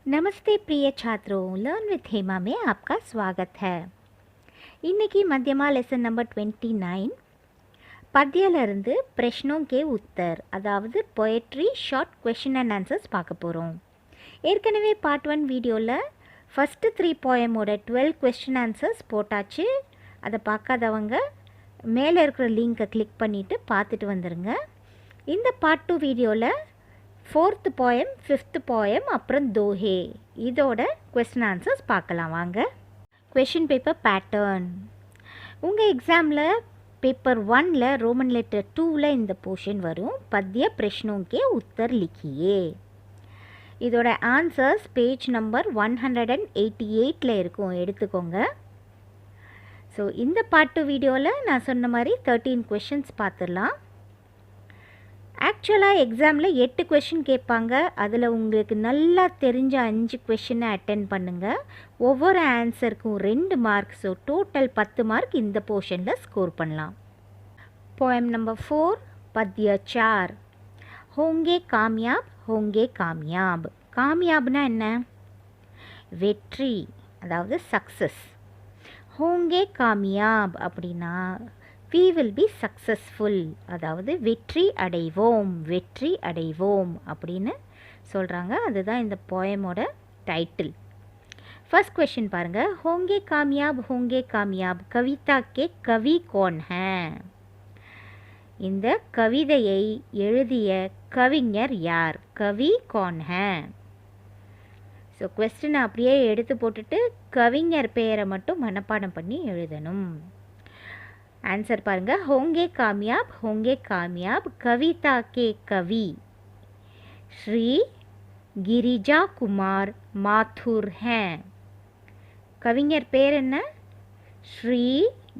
नमस्ते प्रिय छात्रों, लर्न विथ हेमा में आपका स्वागत है. இன்னைக்கு மத்தியமா லெசன் நம்பர் 29 பத்தியிலிருந்து பிரஷ்னோं के उत्तर அதாவது poetry short question and answers பார்க்க போகிறோம். ஏற்கனவே பார்ட் 1 வீடியோவில் ஃபஸ்ட்டு 3 போயமோட 12 கொஸ்டின் ஆன்சர்ஸ் போட்டாச்சு. அதை பார்க்காதவங்க மேலே இருக்கிற லிங்கை கிளிக் பண்ணிவிட்டு பார்த்துட்டு வந்துடுங்க. இந்த பார்ட் 2 வீடியோவில் 4th போயம் 5th போயம் அப்புறம் தோஹே இதோட கொஸ்டின் ஆன்சர்ஸ் பார்க்கலாம் வாங்க. கொஷின் பேப்பர் பேட்டர்ன் உங்கள் எக்ஸாமில் பேப்பர் 1ல் ரோமன் லெட்டர் 2ல் இந்த போர்ஷன் வரும். பத்திய பிரஷ்னோं के उत्तर लिखिए. இதோட ஆன்சர்ஸ் பேஜ் நம்பர் 188ல் இருக்கும், எடுத்துக்கோங்க. ஸோ இந்த பார்ட் 2 வீடியோவில் நான் சொன்ன மாதிரி 13 கொஷின்ஸ் பார்த்துடலாம். ஆக்சுவலாக எக்ஸாமில் 8 கொஷின் கேட்பாங்க. அதில் உங்களுக்கு நல்லா தெரிஞ்ச 5 கொஷினை அட்டென்ட் பண்ணுங்கள். ஒவ்வொரு ஆன்சருக்கும் 2 மார்க். ஸோ டோட்டல் 10 மார்க் இந்த போர்ஷனில் ஸ்கோர் பண்ணலாம். Poem number 4 பத்ய 4 ஹோங்கே காமியாப் ஹோங்கே காமியாப். காமியாப்னா என்ன? வெற்றி, அதாவது சக்ஸஸ். ஹோங்கே காமியாப் அப்படின்னா we will be successful, அதாவது வெற்றி அடைவோம், வெற்றி அடைவோம் அப்படின்னு சொல்கிறாங்க. அதுதான் இந்த போயமோட டைட்டில். ஃபர்ஸ்ட் क्वेश्चन பாருங்கள். होंगे कामयाब कविता के कवि कौन है? இந்த கவிதையை எழுதிய கவிஞர் யார்? கவி कौन है? ஸோ கொஸ்டினை அப்படியே எடுத்து போட்டுட்டு கவிஞர் பெயரை மட்டும் மனப்பாடம் பண்ணி எழுதணும். आंसर पाएंगे होंगे कामयाब कविता के कवि श्री गिरिजा कुमार माथुर हैं. कविஞர் பேர் என்ன? ஸ்ரீ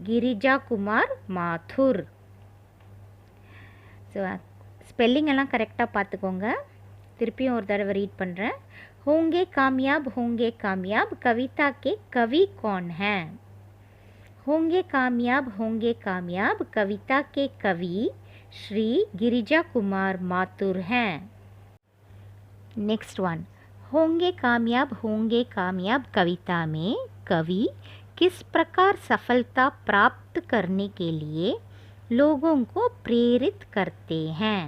கிரிஜா குமார் மாथुर. ஸோ ஸ்பெல்லிங் எல்லாம் கரெக்டாக பார்த்துக்கோங்க. திருப்பியும் ஒரு தடவை ரீட் பண்ணுறேன். होंगे कामयाब कविता के कवि कौन हैं? होंगे कामयाब कविता के कवि श्री गिरिजा कुमार माथुर हैं. Next one. होंगे कामयाब कविता में कवि किस प्रकार सफलता प्राप्त करने के लिए लोगों को प्रेरित करते हैं?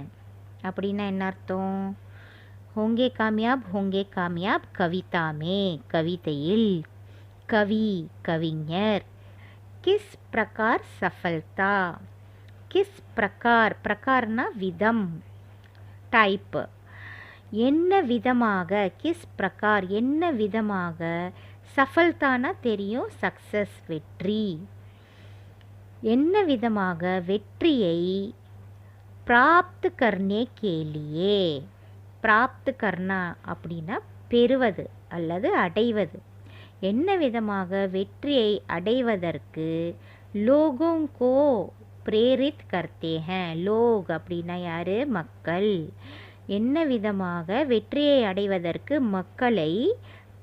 அப்படின்னா என்ன அர்த்தம்? होंगे कामयाब कविता में கவிதையில் कवि कविஞர் किस प्रकार सफलता, किस प्रकार, प्रकारना विधम टाइप, என்ன விதமாக, किस प्रकार என்ன விதமாக, சஃபல்தானா தெரியும் சக்சஸ் வெற்றி, என்ன விதமாக வெற்றியை प्राप्त करने के लिए, प्राप्त करना அப்படின்னா பெறுவது அல்லது அடைவது, என்ன விதமாக வெற்றியை அடைவதற்கு லோகோं को प्रेरित करते हैं. லோக் அப்படின்னா யார்? மக்கள். என்ன விதமாக வெற்றியை அடைவதற்கு மக்களை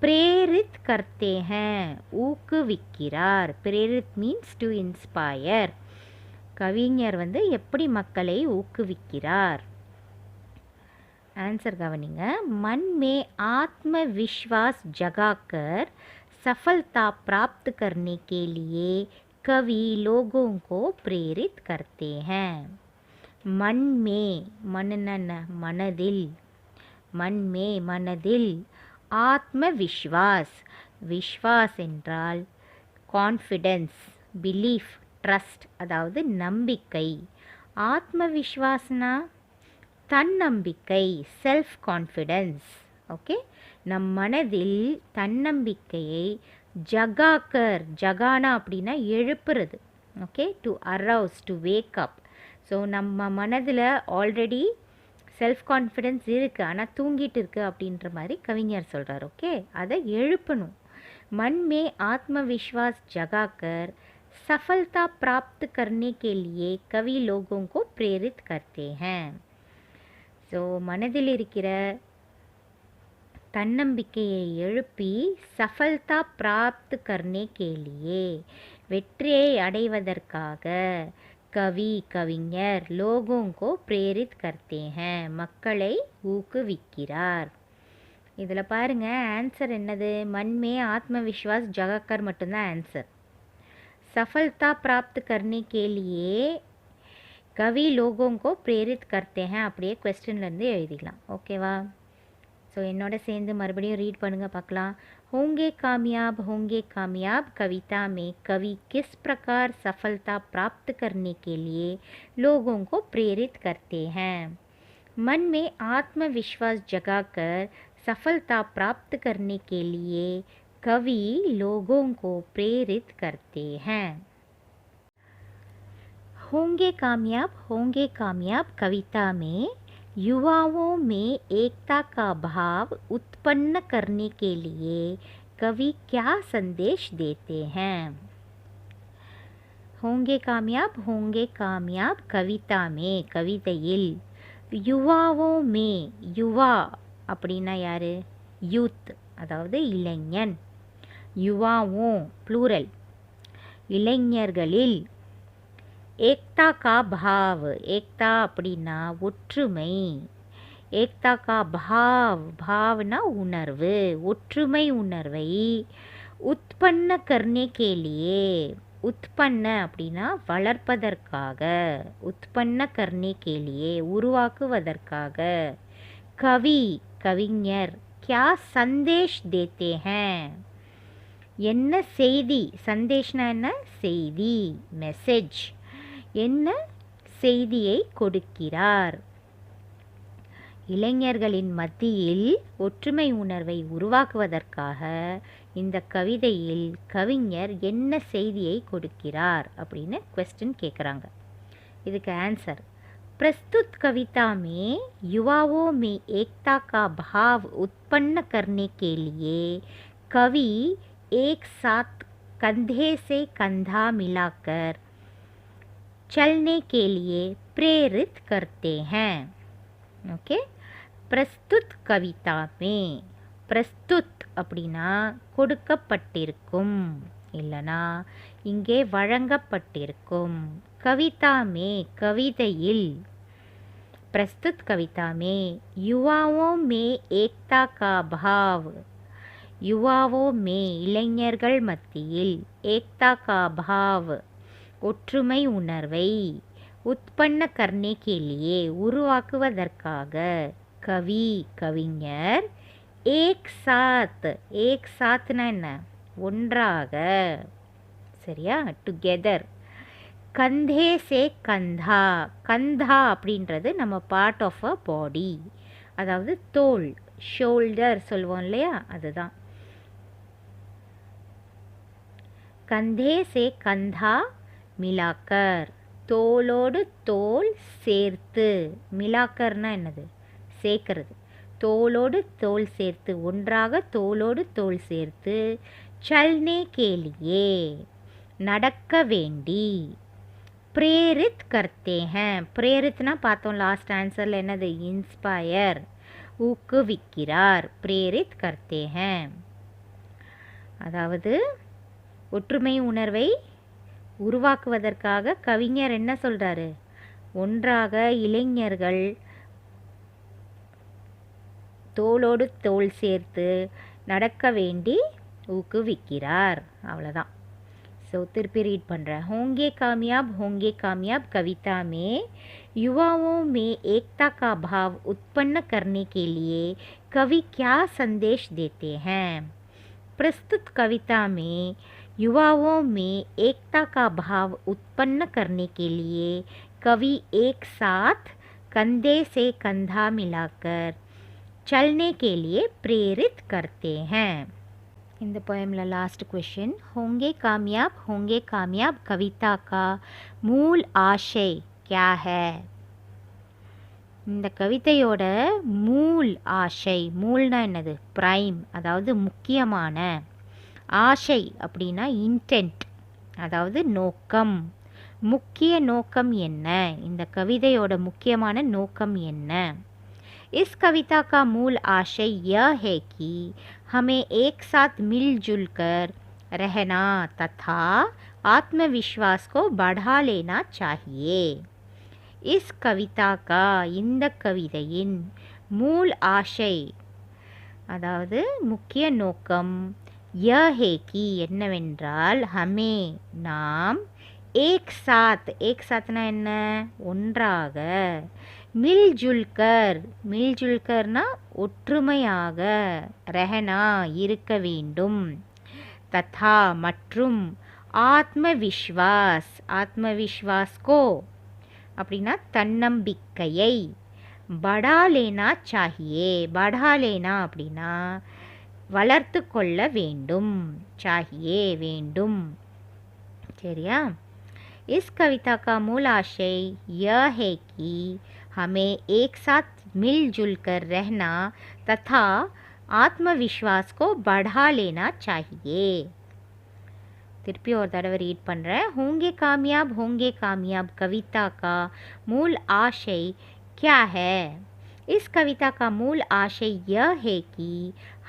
प्रेरित करते हैं ஊக்குவிக்கிறார். प्रेरित மீன்ஸ் டு இன்ஸ்பயர். கவிஞர் எப்படி மக்களை ஊக்குவிக்கிறார்? आंसर கவனிங்க. मन में आत्मविश्वास जगाकर सफलता प्राप्त करने के लिए कवि लोगों को प्रेरित करते हैं. मन में, मनन मनदिल, मन में मनदिल, आत्मविश्वास, விஸ்வாஸ் என்றால் கான்ஃபிடென்ஸ், பிலீஃப், ட்ரஸ்ட், அதாவது நம்பிக்கை. ஆத்மவிஸ்வாஸ்னா தன்னம்பிக்கை, செல்ஃப் கான்ஃபிடென்ஸ். ஓகே, நம் மனதில் தன்னம்பிக்கையை ஜகாக்கர், ஜகானா அப்படின்னா எழுப்புறது. Okay, to arouse, to wake up. So நம்ம மனதில் ஆல்ரெடி செல்ஃப் கான்ஃபிடென்ஸ் இருக்குது, ஆனால் தூங்கிட்டு இருக்குது அப்படின்ற மாதிரி கவிஞர் சொல்கிறார். ஓகே, அதை எழுப்பணும். मन में आत्मविश्वास जगाकर सफलता प्राप्त करने के लिए कवि लोगों को प्रेरित करते हैं. ஸோ மனதில் இருக்கிற தன்னம்பிக்கையை எழுப்பி சஃபல்தா பிராப்த் கர்னே கேலியே வெற்றியை அடைவதற்காக கவி கவிஞர் லோகோं को प्रेरित करते हैं மக்களை ஊக்குவிக்கிறார். இதில் பாருங்கள் ஆன்சர் என்னது, मन में आत्मविश्वास जगाकर மட்டும்தான் ஆன்சர். सफलता प्राप्त करने के लिए कवि लोगों को प्रेरित करते हैं அப்படியே क्वेश्चनலேருந்து எழுதிக்கலாம். ஓகேவா? ஸோ என்னோட சேர்ந்து மறுபடியும் ரீட் பண்ணுங்கள் பார்க்கலாம். होंगे कामयाब कविता में कवि किस प्रकार सफलता प्राप्त करने के लिए लोगों को प्रेरित करते हैं. मन में आत्मविश्वास जगाकर सफलता प्राप्त करने के लिए कवि लोगों को प्रेरित करते हैं. होंगे कामयाब कविता में युवाओं में एकता का भाव उत्पन्न करने के लिए कवि क्या संदेश देते हैं. होंगे कामयाब कविता में कविதையில் युवाओं में युवा அப்படின்னா யாரு, யூத் அதாவது இளைஞன், யுவாவோ ப்ளூரல் இளைஞர்களில், ஏக்தா கா பாவ் ஏக்தா அப்படின்னா ஒற்றுமை, ஏக்தா கா பாவ்னா உணர்வு, ஒற்றுமை உணர்வை உற்பன்ன கர்னே கேலியே, உற்பன்ன அப்படின்னா வளர்ப்பதற்காக, உற்பன்ன கர்னே கேலியே உருவாக்குவதற்காக, கவி கவிஞர் क्या संदेश देते हैं என்ன செய்தி, சந்தேஷ்னா என்ன செய்தி, மெசேஜ், என்ன செய்தியை கொடுக்கிறார். இளைஞர்களின் மத்தியில் ஒற்றுமை உணர்வை உருவாக்குவதற்காக இந்த கவிதையில் கவிஞர் என்ன செய்தியை கொடுக்கிறார் அப்படின்னு क्वेश्चन கேட்குறாங்க. இதுக்கு ஆன்சர், प्रस्तुत कविता में युवाओं में एकता का भाव उत्पन्न करने के लिए कवि एक साथ कंधे से कंधा मिलाकर चलने के लिए प्रेरित करते हैं. ओके, प्रस्तुत कविता में, प्रस्तुत அப்படின்னா கொடுக்கப்பட்டிருக்கும் இல்லனா இங்கே வழங்கப்பட்டிருக்கும், कविता में कविதையில், प्रस्तुत कविता में युवाओं में एकता का भाव, युवाओं में இளைஞர்கள் மத்தியில், एकता का भाव ஒற்றுமை உணர்வை, उत्पन्न करने के लिए உருவாக்குவதற்காக, கவி கவிஞர், एक साथ, एक साथனா என்ன ஒன்றாக, சரியா, டுகெதர், கந்தே சே கந்தா, கந்தா அப்படின்றது நம்ம பார்ட் ஆஃப் அ பாடி, அதாவது தோல், ஷோல்டர் சொல்லுவோம் இல்லையா, அதுதான். கந்தே சே கந்தா மிலாக்கர், தோளோடு தோல் சேர்த்து, மிலாக்கர்னா என்னது சேர்க்கிறது, தோளோடு தோல் சேர்த்து, ஒன்றாக தோளோடு தோல் சேர்த்து, சல்னே கேலியே நடக்க வேண்டி, प्रेरित करते हैं, प्रेरितना பார்த்தோம் லாஸ்ட் ஆன்சரில் என்னது, இன்ஸ்பயர் ஊக்குவிக்கிறார், प्रेरित करते हैं அதாவது ஒற்றுமை உணர்வை உருவாக்குவதற்காக கவிஞர் என்ன சொல்கிறாரு, ஒன்றாக இளைஞர்கள் தோளோடு தோள் சேர்த்து நடக்க வேண்டி ஊக்குவிக்கிறார். அவ்வளோதான். ஸோ திருப்பி ரீட் பண்ணுறேன். होंगे कामयाब कविता में युवाओं में एकता का भाव उत्पन्न करने के लिए कवि क्या संदेश देते हैं. प्रस्तुत कविता में युवाओं में एकता का भाव उत्पन्न करने के लिए कवि एक साथ कंधे से कंधा मिलाकर चलने के लिए प्रेरित करते हैं. இந்த पोएमला लास्ट क्वेश्चन, होंगे कामयाब कविता का मूल आशय क्या है. இந்த கவிதையோட மூல் ஆசை, மூல்னா என்னது பிரைம், அதாவது முக்கியமான, ஆசை அப்படின்னா இன்டென்ட், அதாவது நோக்கம், முக்கிய நோக்கம் என்ன, இந்த கவிதையோட முக்கியமான நோக்கம் என்ன. इस कविता का मूल आशय यह है कि हमें एक साथ मिलजुल कर रहना तथा आत्मविश्वास को बढ़ा लेना चाहिए. இஸ் கவிதா கா, இந்த கவிதையின் மூல் ஆசை, அதாவது முக்கிய நோக்கம் यह है कि என்னவென்றால் ஹமே நாம் ஏக் சாத்னா என்ன ஒன்றாக மில்ஜுல்கர்னா ஒற்றுமையாக ரஹனா இருக்க வேண்டும் ததா மற்றும் ஆத்மவிஸ்வாஸ் கோ அப்படின்னா தன்னம்பிக்கையை படாலேனா சாஹியே படாலேனா அப்படின்னா வளர்த்து கொள்ள வேண்டும் சாஹியே வேண்டும் சரியா इस कविता का मूल आशय यह है कि हमें एक साथ मिलजुल कर रहना तथा आत्मविश्वास को बढ़ा लेना चाहिए திருப்பி ஒரு தடவை ரீட் பண்ணுறேன் होंगे कामयाब कविता का मूल आशय क्या है इस कविता का मूल आशय यह है कि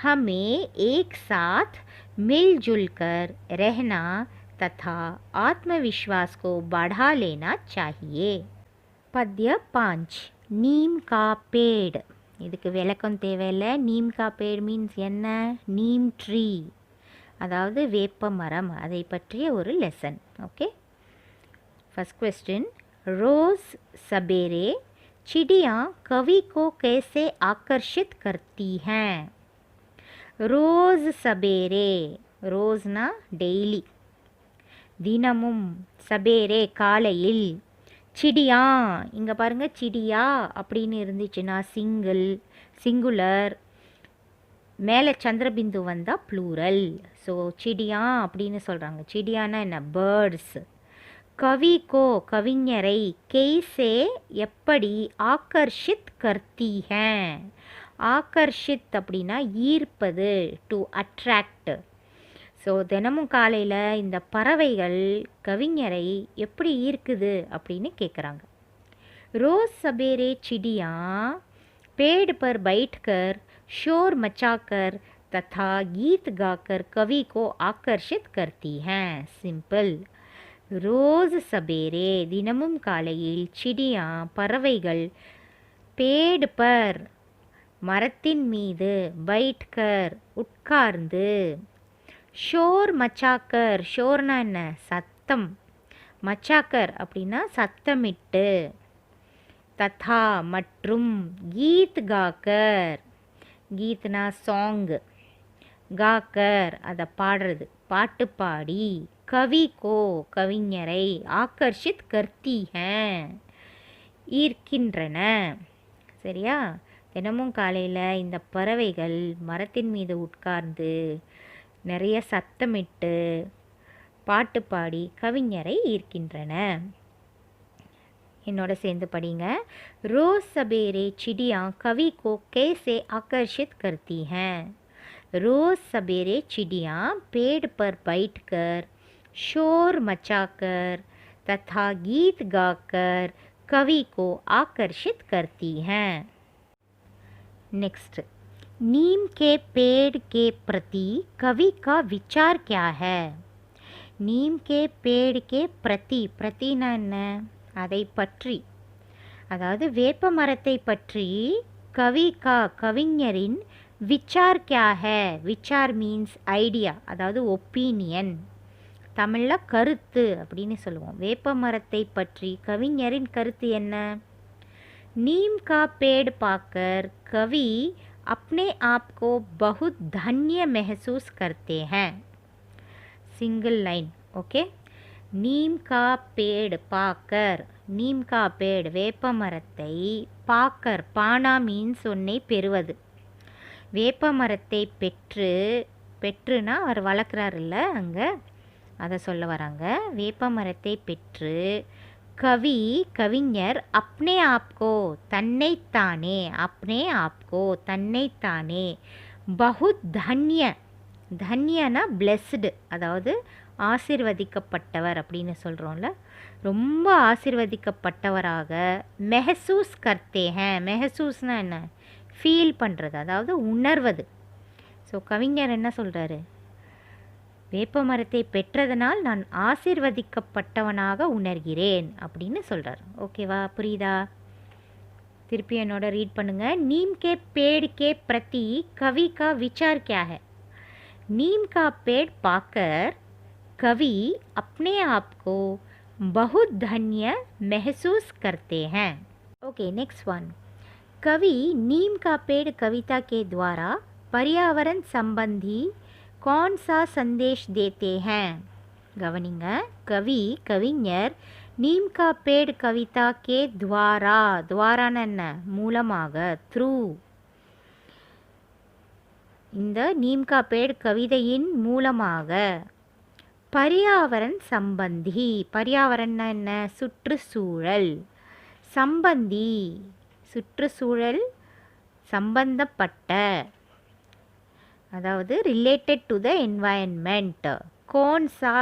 हमें एक साथ मिलजुल कर रहना तथा आत्मविश्वास को बढ़ा लेना चाहिए पद्य 5 नीम का पेड़ இதுக்கு விளக்கம் தேவையில்லை நீம் கா பேட் மீன்ஸ் என்ன நீம் ட்ரீ அதாவது வேப்ப மரம் அதை பற்றிய ஒரு லெசன் ஓகே फर्स्ट क्वेश्चन रोज़ सवेरे चिड़ियाँ कवि को कैसे आकर्षित करती हैं रोज़ सवेरे रोज़ना डेली தினமும் சபேரே காலையில் சிடியா இங்கே பாருங்கள் சிடியா அப்படின்னு இருந்துச்சுன்னா சிங்குலர் மேலே சந்திரபிந்து வந்தால் ப்ளூரல் ஸோ சிடியா அப்படின்னு சொல்கிறாங்க சிடியானா என்ன பேர்ட்ஸ் கவிஞரை கேசே எப்படி ஆகர்ஷித் கர்த்தி ஹேன் ஆகர்ஷித் அப்படின்னா ஈர்ப்பது டு அட்ராக்ட் ஸோ தினமும் காலையில் இந்த பறவைகள் கவிஞரை எப்படி ஈர்க்குது அப்படின்னு கேட்குறாங்க ரோஸ் சபேரே चिड़िया पेड़ पर बैठकर शोर मचाकर तथा गीत गाकर कवि को आकर्षित करती हैं सिंपल ரோஸ் சபேரே தினமும் காலையில் சிடியா பறவைகள் பேடு பர் மரத்தின் மீது பைட்கர் உட்கார்ந்து ஷோர் மச்சாக்கர் ஷோர்னா என்ன சத்தம் மச்சாக்கர் அப்படின்னா சத்தமிட்டு ததா மற்றும் கீத் காக்கர் கீத்னா சாங்கு காக்கர் அதை பாடுறது பாட்டு பாடி கவிஞரை ஆகர்ஷித் கர்த்தி ஹேன் ஈர்க்கின்றன சரியா தினமும் காலையில் இந்த பறவைகள் மரத்தின் மீது உட்கார்ந்து நிறைய சத்தமிட்டு பாட்டு பாடி கவிஞரை ஈர்க்கின்றன என்னோட சேர்ந்து படிங்க रोज सवेरे चिड़िया कवि को कैसे आकर्षित करती हैं रोज सवेरे चिड़िया पेड़ पर बैठकर शोर मचाकर तथा गीत गाकर कवि को आकर्षित करती हैं नेक्स्ट नीम के पेड़ के प्रति कवि का विचार क्या है नीम के पेड़ के प्रतिना என்ன அதை பற்றி அதாவது வேப்ப மரத்தை பற்றி கவிஞரின் விச்சார் क्या है விச்சார் மீன்ஸ் ஐடியா அதாவது ஒப்பீனியன் தமிழில் கருத்து அப்படின்னு சொல்லுவோம் வேப்ப மரத்தை பற்றி கவிஞரின் கருத்து என்ன नीम का पेड़ पाकर कवि अपने आप को बहुत धन्य महसूस करते हैं सिंगल लाइन ओके नीम का पेड़ पाकर नीम का पेड़ வேப்ப மரத்தை பாக்கர் பானா மீன்ஸ் ஒன்றை பெறுவது வேப்ப மரத்தை பெற்றுனா அவர் வளர்க்குறாருல்ல அங்கே அதை சொல்ல வராங்க வேப்ப மரத்தை பெற்று கவிஞர் अपने आप को தன்னைத்தானே बहुत தன்யனா பிளெஸ்டு அதாவது ஆசீர்வதிக்கப்பட்டவர் அப்படின்னு சொல்கிறோம்ல ரொம்ப ஆசீர்வதிக்கப்பட்டவராக மெஹசூஸ் கர்த்தே ஹேன் மெஹசூஸ்னா என்ன ஃபீல் பண்ணுறது அதாவது உணர்வது ஸோ கவிஞர் என்ன சொல்கிறாரு வேப்ப மரத்தை பெற்றதனால் நான் ஆசீர்வதிக்கப்பட்டவனாக உணர்கிறேன் அப்படின்னு சொல்கிறார் ஓகேவா புரியுதா திருப்பி என்னோட ரீட் பண்ணுங்க. नीम के पेड़ के प्रति कवि का विचार क्या है? नीम का पेड़ पाकर कवि अपने आप को बहुत धन्य महसूस करते हैं. Okay, next one. कवि नीम का पेड़ कविता के द्वारा पर्यावरण संबंधी कौन सा संदेश देते हैं? கவனிங்க. கவிஞர் नीम का पेड़ कविता के द्वारा, द्वाराன என்ன? மூலமாக, த்ரூ. இந்த नीम का पेड़ கவிதையின் மூலமாக பர்யாவரன் சம்பந்தி, பர்யாவரன் என்ன? சுற்றுச்சூழல். சம்பந்தி, சுற்றுச்சூழல் சம்பந்தப்பட்ட, அதாவது ரிலேட்டட் டு த என்வாயன்மெண்ட். கோன்சா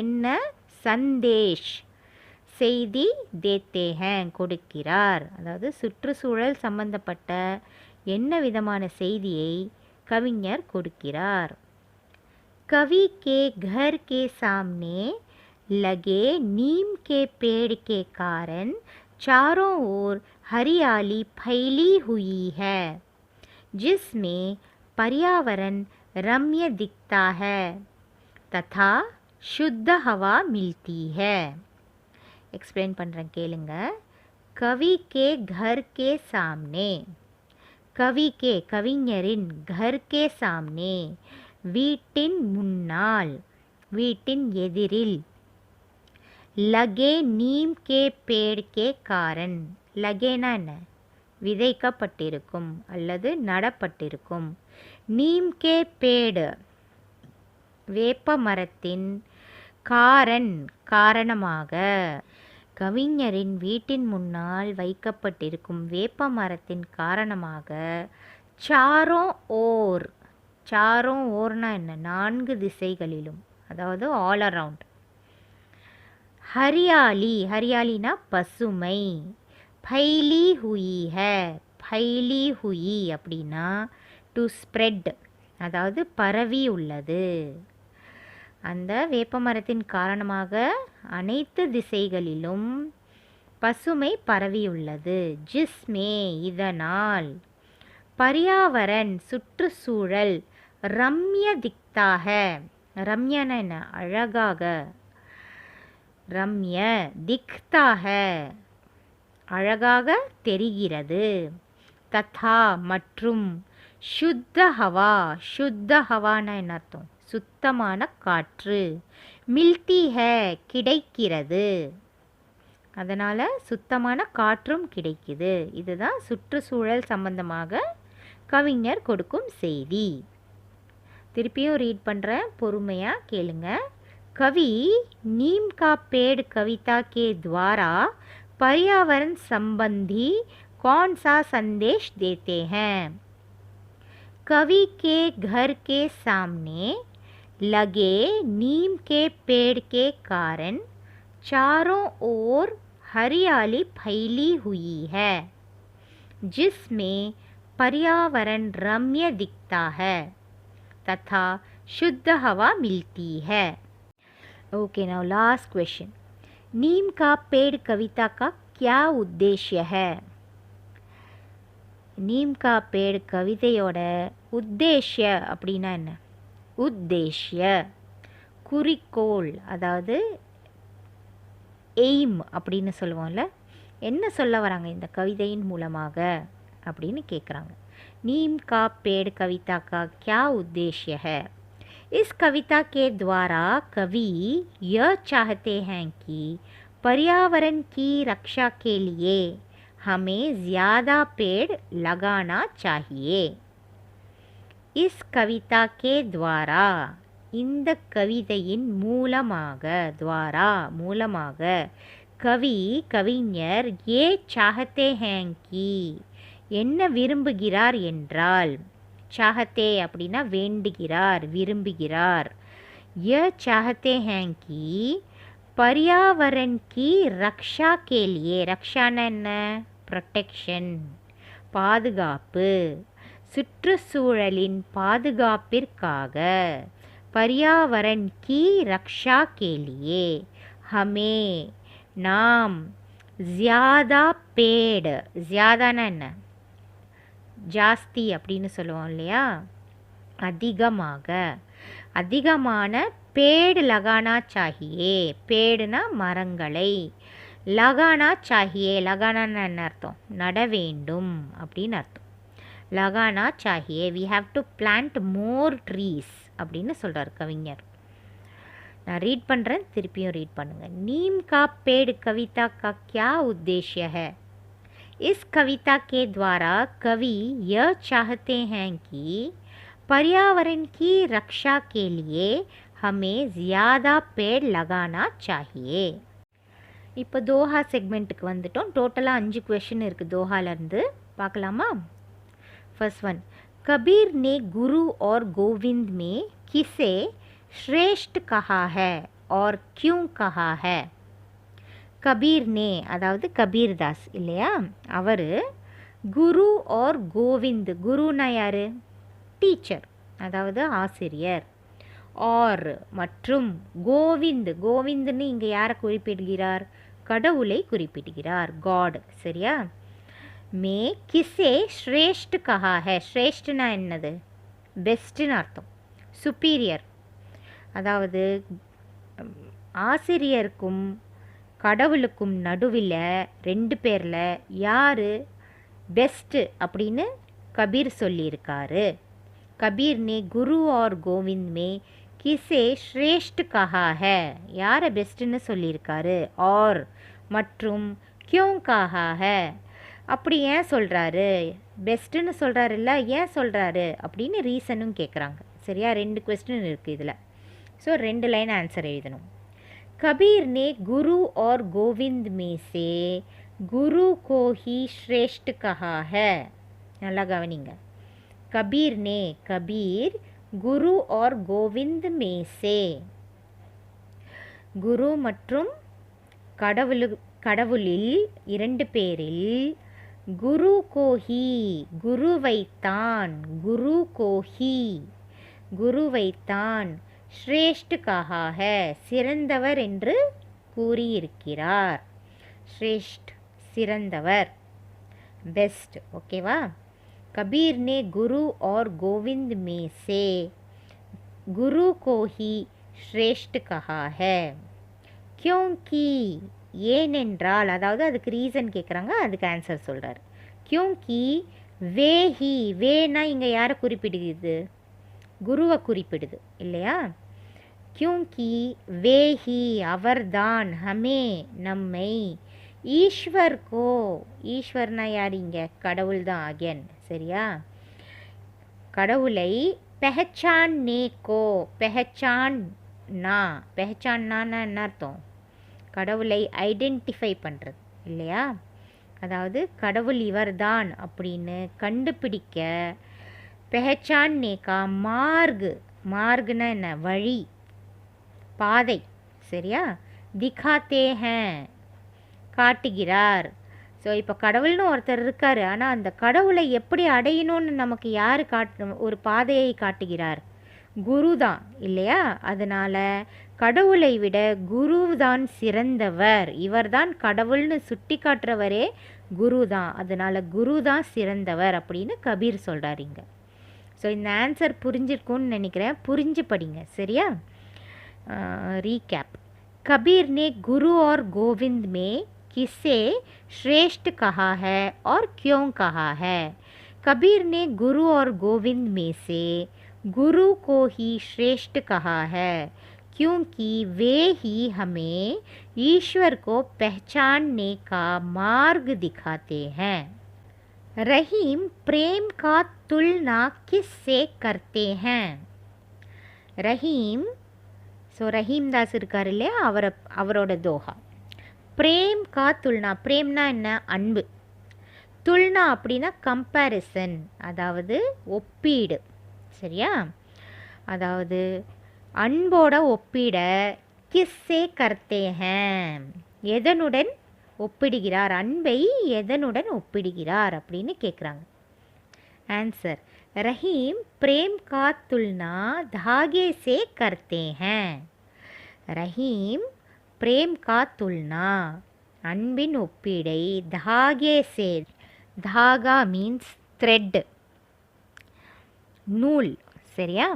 என்ன? சந்தேஷ், செய்தி, தேத்தே ஹேன் கொடுக்கிறார். அதாவது சுற்றுச்சூழல் சம்பந்தப்பட்ட என்ன விதமான செய்தியை கவிஞர் கொடுக்கிறார். कवि के घर के सामने लगे नीम के पेड़ के कारण चारों ओर हरियाली फैली हुई है, जिसमें पर्यावरण रम्य दिखता है तथा शुद्ध हवा मिलती है. एक्सप्लेन பண்ணுறேன் கேளுங்க. कवि के घर के सामने, कवि के கவிஞரின் घर के सामने, வீட்டின் முன்னால், வீட்டின் எதிரில், லகே நீம் கே பேட் கே காரன், லகேனா என்ன? விதைக்கப்பட்டிருக்கும் அல்லது நடப்பட்டிருக்கும். நீம் கே பேடு வேப்ப மரத்தின், காரன் காரணமாக, கவிஞரின் வீட்டின் முன்னால் வைக்கப்பட்டிருக்கும் வேப்ப மரத்தின் காரணமாக, சாரோ ஓர், சாரோ ஓர்னா என்ன? 4 திசைகளிலும், அதாவது ஆல் அரவுண்ட். ஹரியாலி, ஹரியாலினா பசுமை. ஃபைலி ஹுயி ஹே, ஃபைலி ஹுயி அப்படின்னா டு ஸ்ப்ரெட், அதாவது பரவி உள்ளது. அந்த வேப்பமரத்தின் காரணமாக அனைத்து திசைகளிலும் பசுமை பரவியுள்ளது. ஜிஸ்மே இதனால், பர்யாவரன் சுற்றுச்சூழல், ரம்ய திக்தாக, ரம்யன என்ன? அழகாக, ரம்ய திக்தாக அழகாக தெரிகிறது. ததா மற்றும், சுத்த ஹவா, சுத்த ஹவான என்ன அர்த்தம்? சுத்தமான காற்று. மில்தி ஹே கிடைக்கிறது, அதனால் சுத்தமான காற்றும் கிடைக்குது. இதுதான் சுற்றுச்சூழல் சம்பந்தமாக கவிஞர் கொடுக்கும் செய்தி. திருப்பியும் ரீட் பண்ணுறேன், பொறுமையாக கேளுங்க. कवि नीम का पेड़ कविता के द्वारा पर्यावरण संबंधी कौन सा संदेश देते हैं? कवि के घर के सामने लगे नीम के पेड़ के कारण चारों ओर हरियाली फैली हुई है, जिसमें पर्यावरण रम्य दिखता है तथा शुद्ध हवा मिलती है. Okay, now last question. नीम का पेड़ कविता का क्या उद्देश्य है? नीम का पेड़ கவிதையோட உத்தேஷ்ய அப்படின்னா என்ன? உத்தேஷ்ய குறிக்கோள், அதாவது எய்ம் அப்படின்னு சொல்லுவோம்ல. என்ன சொல்ல வராங்க இந்த கவிதையின் மூலமாக அப்படின்னு கேட்குறாங்க. नीम का पेड़ कविता का क्या उद्देश्य है? इस कविता के द्वारा कवि यह चाहते हैं कि पर्यावरण की रक्षा के लिए हमें ज़्यादा पेड़ लगाना चाहिए. इस कविता के द्वारा, இந்த கவிதையின் மூலமாக, द्वारा மூலமாக, கவி கவிஞர் ये चाहते हैं कि என்ன விரும்புகிறார் என்றால், चाहते அப்படின்னா வேண்டுகிறார், விரும்புகிறார். ये चाहते हैं कि पर्यावरण की रक्षा के लिए, रक्षाना என்ன? ப்ரொடெக்ஷன், பாதுகாப்பு. சுற்றுச்சூழலின் பாதுகாப்பிற்காக, पर्यावरण की रक्षा के लिए हमें நாம் ज़्यादा पेड़, ज़्यादाனா என்ன, ஜாஸ்தி அப்படின்னு சொல்லுவோம் இல்லையா, அதிகமாக, அதிகமான पेड़ लगाना चाहिए, पेड़னா மரங்களை, लगाना चाहिए, लगाना என்ன அர்த்தம், நட வேண்டும் அப்படின்னு அர்த்தம். लगाना चाहिए, we have to plant more trees அப்படின்னு சொல்கிறார் கவிஞர். நான் ரீட் பண்ணுறேன், திருப்பியும் ரீட் பண்ணுங்கள். नीम का पेड़ कविता का क्या उद्देश्य है? इस कविता के द्वारा कवि यह चाहते हैं कि पर्यावरण की रक्षा के लिए हमें ज़्यादा पेड़ लगाना चाहिए. இப்போ தோஹா செக்மெண்ட்டுக்கு வந்துட்டோம். டோட்டலாக 5 क्वेश्चन இருக்குது தோஹாலேருந்து. பார்க்கலாமா? फर्स्ट वन, कबीर ने गुरु और गोविंद में किसे श्रेष्ठ कहा है और क्यों कहा है? கபீர் நே அதாவது கபீர்தாஸ் இல்லையா, அவர் குரு और கோவிந்த், குருனா யார், டீச்சர் அதாவது ஆசிரியர், ஆர் மற்றும் கோவிந்த், கோவிந்த்னு இங்கே யாரை குறிப்பிடுகிறார், கடவுளை குறிப்பிடுகிறார், காட். சரியா? மே கிசே ஸ்ரேஷ்ட் கஹா ஹே, ஸ்ரேஷ்ட்னா என்னது, பெஸ்ட்டுன்னு அர்த்தம், சுப்பீரியர். அதாவது ஆசிரியருக்கும் கடவுளுக்கும் நடுவில் 2 பேரில் யார் பெஸ்ட்டு அப்படின்னு கபீர் சொல்லியிருக்காரு. கபீர் நே குரு और கோவிந்த் மே கிசே ஸ்ரேஷ்ட் கஹா ஹே, யாரை பெஸ்ட்டுன்னு சொல்லியிருக்காரு, और மற்றும் क्यों कहा है, அப்படி ஏன் சொல்கிறாரு, பெஸ்ட்டுன்னு சொல்கிறாரு இல்லை, ஏன் சொல்கிறாரு அப்படின்னு ரீசனும் கேட்குறாங்க. சரியா? 2 क्वेश्चन இருக்குது இதில். ஸோ 2 லைன் ஆன்சர் எழுதணும். कबीर ने गुरु और गोविंद में से गुरु को ही श्रेष्ठ कहा है. நல்லா கவனிங்க. कबीर ने, कबीर गुरु और गोविंद में से, குரு மற்றும் கடவுளில் 2 பேரில், குரு கோஹி, குருவைத்தான், குரு கோஹி, குருவைத்தான், श्रेष्ठ कहा है, சிறந்தவர் என்று கூறியிருக்கிறார். श्रेष्ठ சிறந்தவர், பெஸ்ட். ஓகேவா? कबीर ने गुरु और गोविंद में से गुरु को ही श्रेष्ठ कहा है. क्योंकि ஏனென்றால், அதாவது அதுக்கு ரீசன் கேட்குறாங்க, அதுக்கு ஆன்சர் சொல்கிறார். क्योंकि வே ஹி, வேனா இங்கே யாரை குறிப்பிடுகிறது, குருவை குறிப்பிடுது இல்லையா? क्योंकि वे ही, அவர்தான், ஹமே நம்மை, ஈஸ்வர் கோ, ஈஸ்வர்னா யார் இங்கே, கடவுள் தான் அகேன். சரியா? கடவுளை பெஹச்சான்னே கோ, பெஹச்சான்னா, பெஹச்சான்னா என்ன அர்த்தம், கடவுளை ஐடென்டிஃபை பண்ணுறது இல்லையா? அதாவது கடவுள் இவர்தான் அப்படின்னு கண்டுபிடிக்க, பெஹச்சான்னே கா மார்க், மார்க்னா என்ன, வழி, பாதை. சரியா? திகாத்தே ஹேன், காட்டுகிறார். ஸோ இப்போ கடவுள்னு ஒருத்தர் இருக்கார், ஆனால் அந்த கடவுளை எப்படி அடையணும்னு நமக்கு யார் ஒரு பாதையை காட்டுகிறார், குரு தான் இல்லையா? அதனால் கடவுளை விட குரு தான் சிறந்தவர், இவர்தான் கடவுள்னு சுட்டி காட்டுறவரே குரு தான், அதனால் குரு தான் சிறந்தவர் அப்படின்னு கபீர் சொல்கிறாருங்க. ஸோ இந்த ஆன்சர் புரிஞ்சிருக்கும்னு நினைக்கிறேன், புரிஞ்சு படிங்க. சரியா? रीकैप, कबीर ने गुरु और गोविंद में किसे श्रेष्ठ कहा है और क्यों कहा है? कबीर ने गुरु और गोविंद में से गुरु को ही श्रेष्ठ कहा है क्योंकि वे ही हमें ईश्वर को पहचानने का मार्ग दिखाते हैं. रहीम प्रेम का तुलना किससे करते हैं? रहीम, ஸோ ரஹீம் தாஸ் இருக்கார் இல்லையா, அவரோட தோஹா. பிரேம் கா துல்னா, பிரேம்னா என்ன, அன்பு. துல்னா அப்படின்னா கம்பேரிசன், அதாவது ஒப்பீடு. சரியா? அதாவது அன்போட ஒப்பீட கிஸ்ஸே கர்த்தே ஹேன், எதனுடன் ஒப்பிடுகிறார், அன்பை எதனுடன் ஒப்பிடுகிறார் அப்படின்னு கேட்குறாங்க. आंसर, रहीम प्रेम का तुलना धागे से करते हैं. रहीम प्रेम का तुलना அன்பின் ஒப்பீடை தாகே சே, தாகா மீன்ஸ் த்ரெட், நூல். சரியா?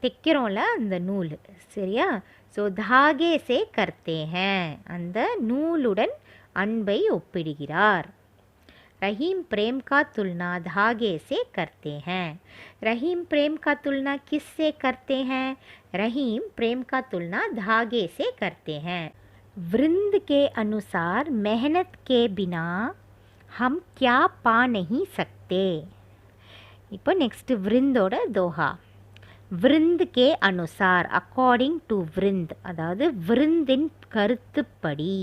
தைக்கிறோம்ல அந்த நூல். சரியா? ஸோ தாகே சே கர்த்தே ஹேன், அந்த நூலுடன் அன்பை ஒப்பிடுகிறார். रहीम प्रेम का तुलना धागे से करते हैं. रहीम प्रेम का तुलना किससे करते हैं? रहीम प्रेम का तुलना धागे से करते हैं. वृंद के अनुसार मेहनत के बिना हम क्या पा नहीं सकते. இப்போ நெக்ஸ்ட் விருந்தோட தோஹா. விருந்த் கே அனுசார், அக்கார்டிங் டு விருந்த், அதாவது விருந்தின் கருத்துப்படி.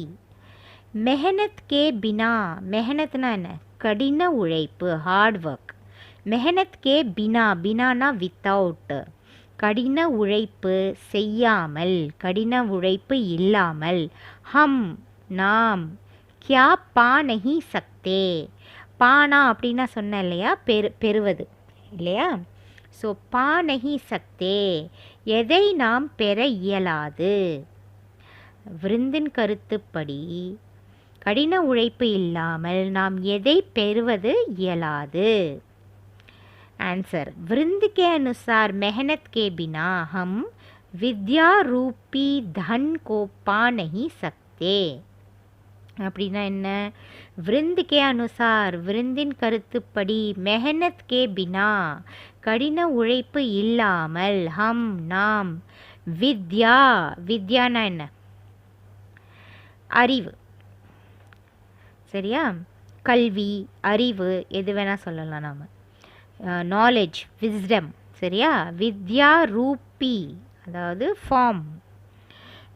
மெஹனத் கே பினா, மெஹனத்னா என்ன? கடின உழைப்பு, ஹார்ட் ஒர்க். மெஹனத் கே பினா, பினானா வித்தவுட், கடின உழைப்பு செய்யாமல், கடின உழைப்பு இல்லாமல். ஹம் நாம், கியா பா நஹி சக்தே, பானா அப்படின்னா சொன்ன இல்லையா, பெறுவது இல்லையா. ஸோ பா நஹி சக்தே, எதை நாம் பெற இயலாது. விருந்தின் கருத்துப்படி கடின உழைப்பு இல்லாமல் நாம் எதை பெறுவது இயலாது. आंसर, वृंद के अनुसार मेहनत के बिना हम विद्या रूपी धन को पा नहीं सकते. அப்படின்னா என்ன? விருந்த் கே அனுசார், விருந்தின் கருத்துப்படி, மெஹனத் கே பினா கடின உழைப்பு இல்லாமல், ஹம் நாம், வித்யா, வித்யானா என்ன? அறிவு. சரியா? கல்வி, அறிவு, எது வேணால் சொல்லலாம் நாம். Knowledge, wisdom. சரியா? வித்யா ரூபி, அதாவது ஃபார்ம்.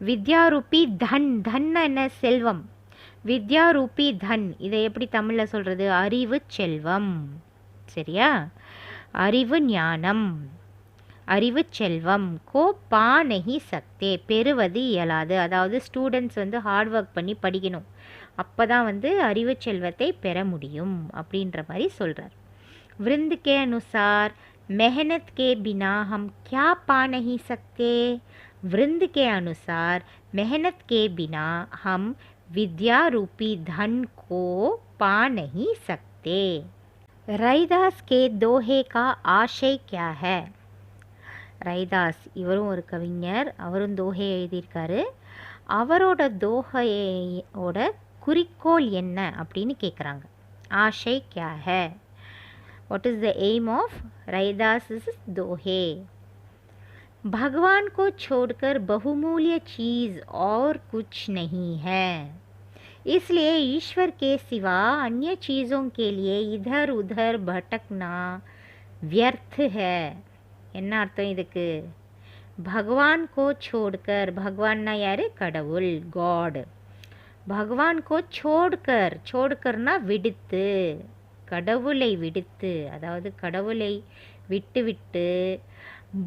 வித்யா ரூபி தன், தன்னா என்ன? செல்வம். வித்யா ரூபி தன், இதை எப்படி தமிழில் சொல்கிறது? அறிவு செல்வம். சரியா? அறிவு ஞானம், அறிவு செல்வம். கோ பா நஹி சக்தே, பெறுவது இயலாது. அதாவது ஸ்டூடெண்ட்ஸ் வந்து ஹார்ட் ஒர்க் பண்ணி படிக்கணும், அப்போ தான் வந்து அறிவு செல்வத்தை பெற முடியும் அப்படின்ற மாதிரி சொல்கிறார். விருந்த் கே அனுசார் மெஹனத் கே பினா ஹம் கியா பா நஹி சக்தே. விருந்த் கே அனுசார் மெஹனத் கே பினா ஹம் विद्या रूपी धन को पा नहीं सकते. रैदास के दोहे का आशय क्या है? ரைதாஸ் இவரும் ஒரு கவிஞர், அவரும் தோஹை எழுதியிருக்காரு. அவரோட தோஹையோட குறிக்கோள் என்ன அப்படின்னு கேட்குறாங்க. ஆஷை क्या है? What is the aim of Raidas दोहे? भगवान को छोड़कर बहुमूल्य चीज़ और कुछ नहीं है, इसलिए ईश्वर के सिवा अन्य चीज़ों के लिए इधर उधर भटकना व्यर्थ है. என்ன அர்த்தம் இதுக்கு? பகவான் கோ छोड़कर, பகவான்னா யாரு? கடவுள், காட். பகவான் கோ छोड़कर, छोड़करனா விடுத்து, கடவுளை விடுத்து, அதாவது கடவுளை விட்டுவிட்டு.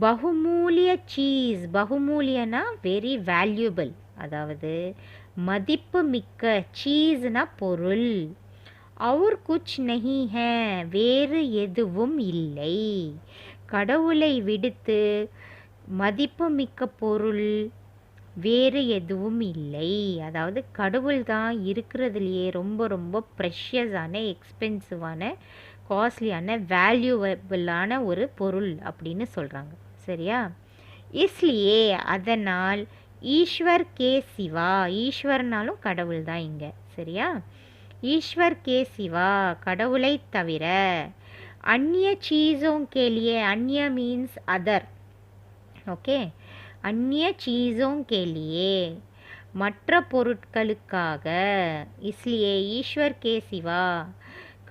பகுமூலிய சீஸ், பகுமூலியனா வெரி வேல்யூபிள், அதாவது மதிப்பு மிக்க, சீஸ்னா பொருள். और कुछ नहीं है, வேறு எதுவும் இல்லை. கடவுளை விடுத்து மதிப்பு மிக்க பொருள் வேறு எதுவும் இல்லை. அதாவது கடவுள் தான் இருக்கிறதுலையே ரொம்ப ரொம்ப ப்ரெஷியஸான, எக்ஸ்பென்சிவான, காஸ்ட்லியான, வேல்யூவபிளான ஒரு பொருள் அப்படின்னு சொல்கிறாங்க. சரியா? இஸ்லியே, அதனால், ஈஸ்வர் கே சிவா, ஈஸ்வர்னாலும் கடவுள் தான் இங்கே. சரியா? ஈஸ்வர் கே சிவா, கடவுளை தவிர, அந்நிய சீஸோं के लिए, அந்நிய மீன்ஸ் அதர். ஓகே, அந்நிய சீஸோं के लिए, மற்ற பொருட்களுக்காக. இஸ்லியே ஈஸ்வர் கே சிவா,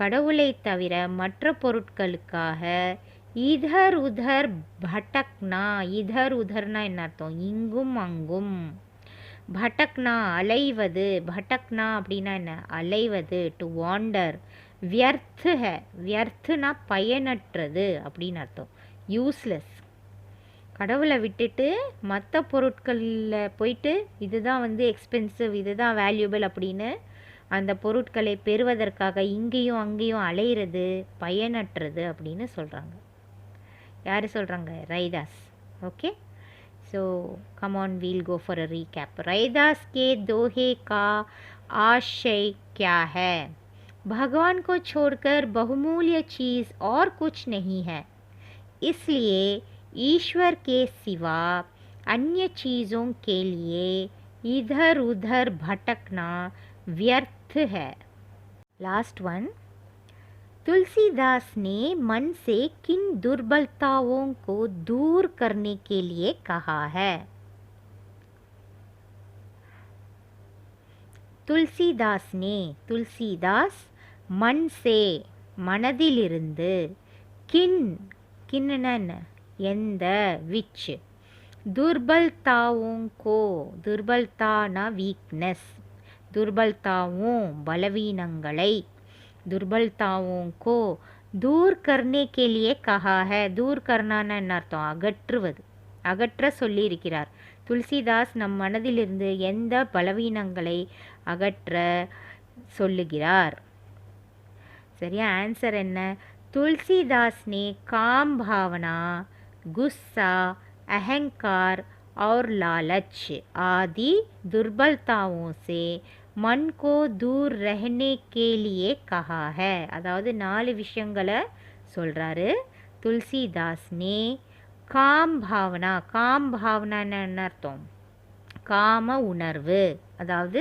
கடவுளை தவிர மற்ற பொருட்களுக்காக. இதர் உதர் பட்டக்னா, இதர் உதர்னா என்ன அர்த்தம்? இங்கும் அங்கும். பட்டக்னா அலைவது, பட்டக்னா அப்படின்னா என்ன? அலைவது, டு வாண்டர். வியர்த் ஹே, வியர்த்துனா பயனற்றது அப்படின்னு அர்த்தம், யூஸ்லெஸ். கடவுளை விட்டுட்டு மற்ற பொருட்களில் போயிட்டு இதுதான் வந்து எக்ஸ்பென்சிவ், இதுதான் வேல்யூபிள் அப்படின்னு அந்த பொருட்களை பெறுவதற்காக இங்கேயும் அங்கேயும் அலையிறது பயனற்றது அப்படின்னு சொல்கிறாங்க. யார் சொல்கிறாங்க? Raidas. Okay, so come on, we'll go for a recap. Raidas கே தோஹே கா आशय क्या है? भगवान को छोड़कर बहुमूल्य चीज़ और कुछ नहीं है, इसलिए ईश्वर के सिवा अन्य चीज़ों के लिए इधर उधर भटकना व्यर्थ है। लास्ट वन, तुलसीदास ने मन से किन दुर्बलताओं को दूर करने के लिए कहा है? तुलसीदास मन से மனதிலிருந்து கிண்ணன எந்த விச் दुर्बलताओं को दुर्बलता वीकनेस दुर्बलताओं बलवीनंगलाई दुर्बलताओं को दूर करने के लिए कहा है. दूर करना अर्थम अगற்றுவது அகற்ற சொல்லியிருக்கிறார். துளசிதாஸ் நம் மனதிலிருந்து எந்த பலவீனங்களை அகற்ற சொல்லுகிறார்? சரியா? ஆன்சர் என்ன? तुलसीदास ने काम भावना, गुस्सा, अहंकार और लालच आदि दुर्बलताओं से मन को दूर रहने के लिए कहा है. அதாவது 4 விஷயங்களை சொல்றாரு. तुलसीदास ने காம் பாவனான்னு என்ன அர்த்தம்? காம உணர்வு, அதாவது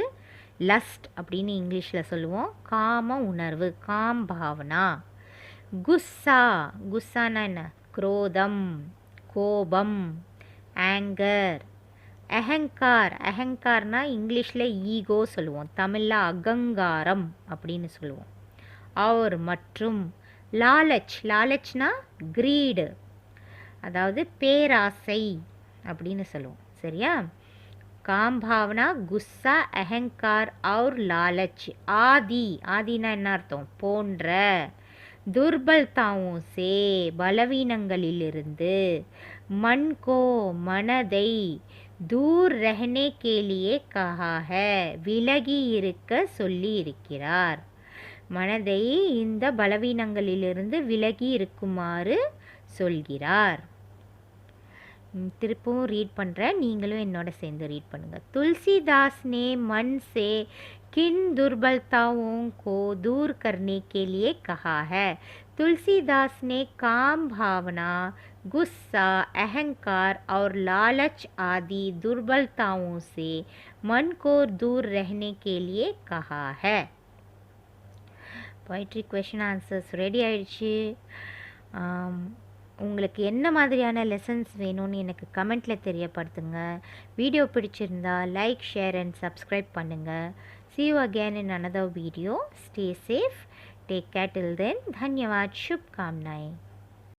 லஸ்ட் அப்படின்னு இங்கிலீஷில் சொல்லுவோம். காம உணர்வு, காம் பாவனா. குஸ்ஸானா என்ன? குரோதம், கோபம், ஆங்கர். அகங்கார்னா இங்கிலீஷில் ஈகோ சொல்லுவோம், தமிழில் அகங்காரம் அப்படின்னு சொல்லுவோம். और மற்றும் லாலச்னா கிரீடு, அதாவது பேராசை அப்படின்னு சொல்லுவோம். சரியா? काम भावना, गुस्सा, अहंकार और लालच ஆதினா என்ன அர்த்தம்? போன்ற दुर्बलताओं से பலவீனங்களிலிருந்து मन को மனதை दूर रहने के लिए कहा है விலகி இருக்க சொல்லி இருக்கிறார். மனதை இந்த பலவீனங்களிலிருந்து விலகி இருக்குமாறு சொல்கிறார். திருப்பவும் ரீட் பண்ணுறேன், நீங்களும் என்னோட சேர்ந்து ரீட் பண்ணுங்கள். तुलसीदास ने मन से किन दुर्बलताओं को दूर करने के लिए कहा है? तुलसीदास ने काम भावना, गुस्सा, अहंकार और लालच आदि दुर्बलताओं से मन को दूर रहने के लिए कहा है. पोएट्री क्वेश्चन आंसर्स ரெடி ஆயிடுச்சு. உங்களுக்கு என்ன மாதிரியான லெசன்ஸ் வேணும்னு எனக்கு கமெண்ட்டில் தெரியப்படுத்துங்க. வீடியோ பிடிச்சிருந்தா லைக், ஷேர் அண்ட் சப்ஸ்கிரைப் பண்ணுங்கள். See you again in another video. Stay safe. Take care till then. धन्यवाद. शुभकामनाएं.